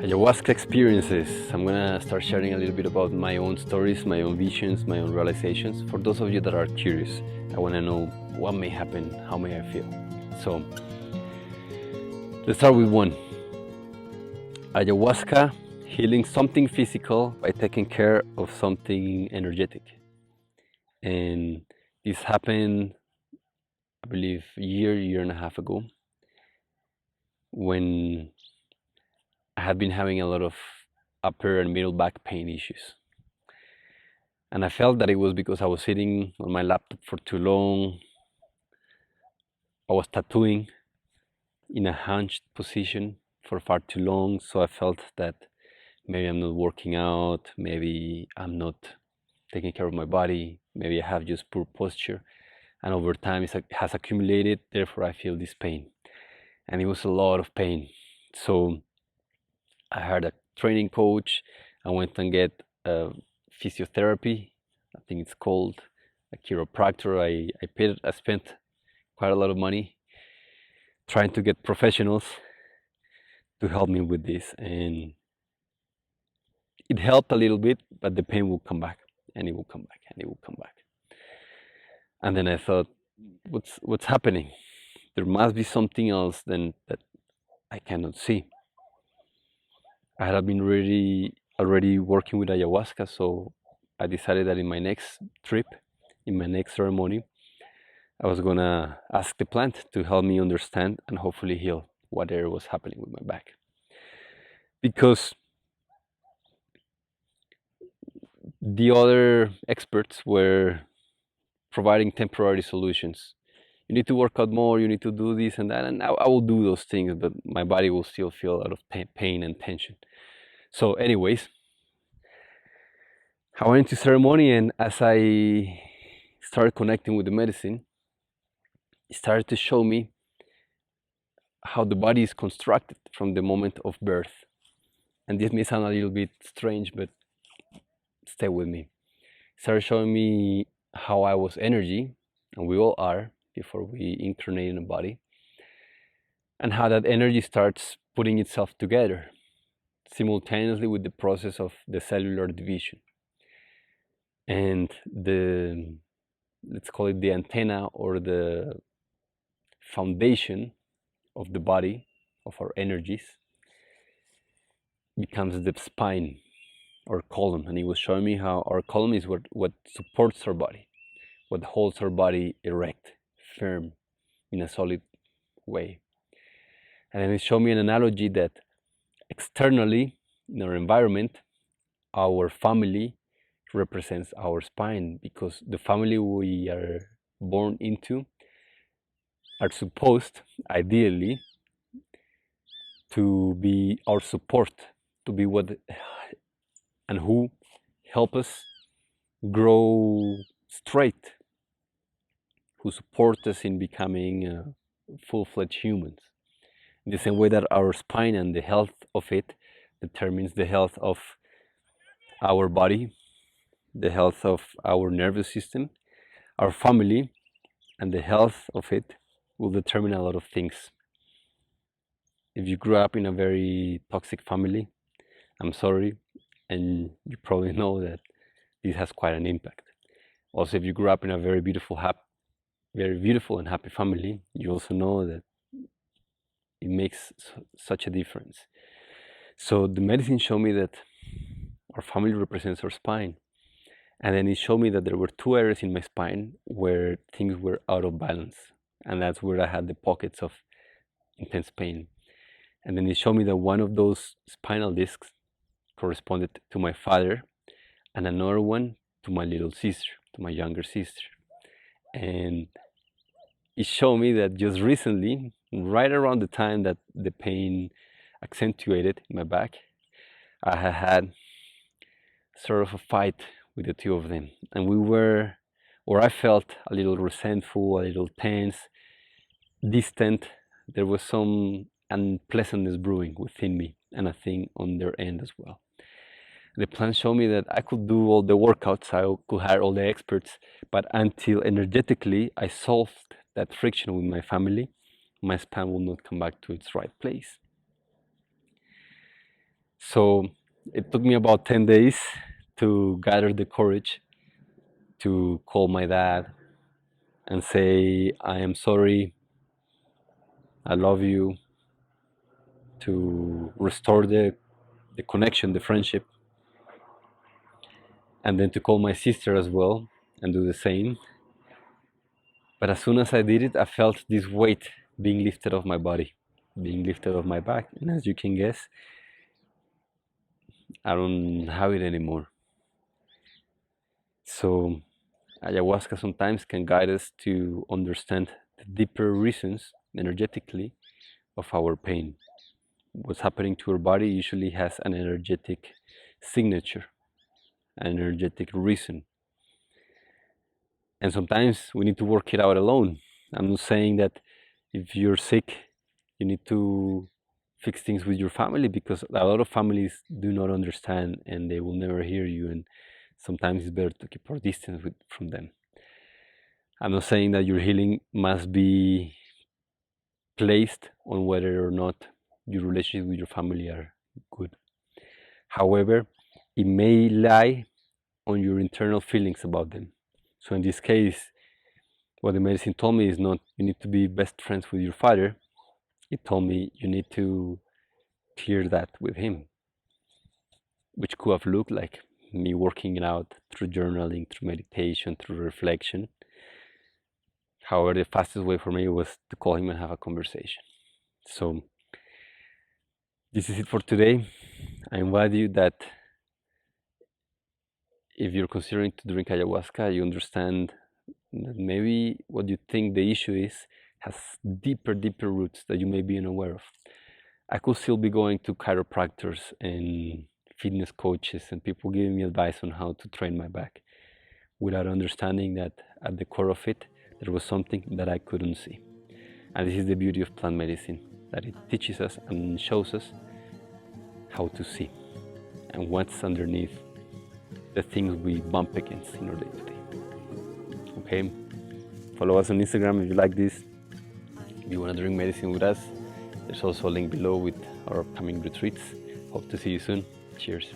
Ayahuasca experiences. I'm gonna start sharing a little bit about my own stories, my own visions, my own realizations. For those of you that are curious, I wanna know what may happen, how may I feel. So, let's start with one. Ayahuasca, healing something physical by taking care of something energetic. And this happened, I believe, year and a half ago, when I had been having a lot of upper and middle back pain issues. And I felt that it was because I was sitting on my laptop for too long. I was tattooing in a hunched position for far too long, so I felt that maybe I'm not working out, maybe I'm not taking care of my body, maybe I have just poor posture, and over time it has accumulated, therefore I feel this pain. And it was a lot of pain. So I hired a training coach. I went and get physiotherapy, I think it's called, a chiropractor. I spent quite a lot of money trying to get professionals to help me with this, and it helped a little bit, but the pain will come back, and it will come back, and it will come back. And then I thought, what's happening? There must be something else than that I cannot see. I had been already working with ayahuasca, so I decided that in my next trip, in my next ceremony, I was gonna ask the plant to help me understand and hopefully heal whatever was happening with my back. Because the other experts were providing temporary solutions. You need to work out more, you need to do this and that, and I will do those things, but my body will still feel a lot of pain and tension. So anyways, I went to ceremony, and as I started connecting with the medicine, it started to show me how the body is constructed from the moment of birth. And this may sound a little bit strange, but stay with me. It started showing me how I was energy, and we all are before we incarnate in a body, and how that energy starts putting itself together simultaneously with the process of the cellular division. And let's call it the antenna, or the foundation of the body, of our energies, becomes the spine or column. And he was showing me how our column is what supports our body, what holds our body erect, firm, in a solid way. And then he showed me an analogy that externally, in our environment, our family represents our spine, because the family we are born into are supposed, ideally, to be our support, to be what and who help us grow straight, who support us in becoming full-fledged humans. In the same way that our spine and the health of it determines the health of our body, the health of our nervous system, our family, and the health of it will determine a lot of things. If you grew up in a very toxic family, I'm sorry, and you probably know that this has quite an impact. Also, if you grew up in a very beautiful and happy family, you also know that it makes such a difference. So the medicine showed me that our family represents our spine. And then it showed me that there were two areas in my spine where things were out of balance. And that's where I had the pockets of intense pain. And then it showed me that one of those spinal discs corresponded to my father, and another one to my little sister, to my younger sister. And it showed me that just recently, right around the time that the pain accentuated in my back, I had sort of a fight with the two of them. And I felt a little resentful, a little tense, distant. There was some unpleasantness brewing within me, and I think on their end as well. The plan showed me that I could do all the workouts, I could hire all the experts, but until energetically I solved that friction with my family, my spine will not come back to its right place. So it took me about 10 days to gather the courage to call my dad and say, I am sorry, I love you, to restore the connection, the friendship, and then to call my sister as well and do the same. But as soon as I did it, I felt this weight being lifted off my body, being lifted off my back. And as you can guess, I don't have it anymore. So ayahuasca sometimes can guide us to understand the deeper reasons energetically of our pain. What's happening to our body usually has an energetic signature, an energetic reason. And sometimes we need to work it out alone. I'm not saying that if you're sick, you need to fix things with your family, because a lot of families do not understand and they will never hear you. And sometimes it's better to keep our distance from them. I'm not saying that your healing must be placed on whether or not your relationship with your family are good. However, it may lie on your internal feelings about them. So in this case, what the medicine told me is not you need to be best friends with your father. It told me you need to clear that with him, which could have looked like me working it out through journaling, through meditation, through reflection. However, the fastest way for me was to call him and have a conversation. So this is it for today. I invite you that if you're considering to drink ayahuasca, you understand that maybe what you think the issue is has deeper roots that you may be unaware of. I could still be going to chiropractors and fitness coaches and people giving me advice on how to train my back without understanding that at the core of it, there was something that I couldn't see. And this is the beauty of plant medicine, that it teaches us and shows us how to see and what's underneath the things we bump against in our day-to-day. Okay, follow us on Instagram if you like this. If you want to drink medicine with us, there's also a link below with our upcoming retreats. Hope to see you soon. Cheers.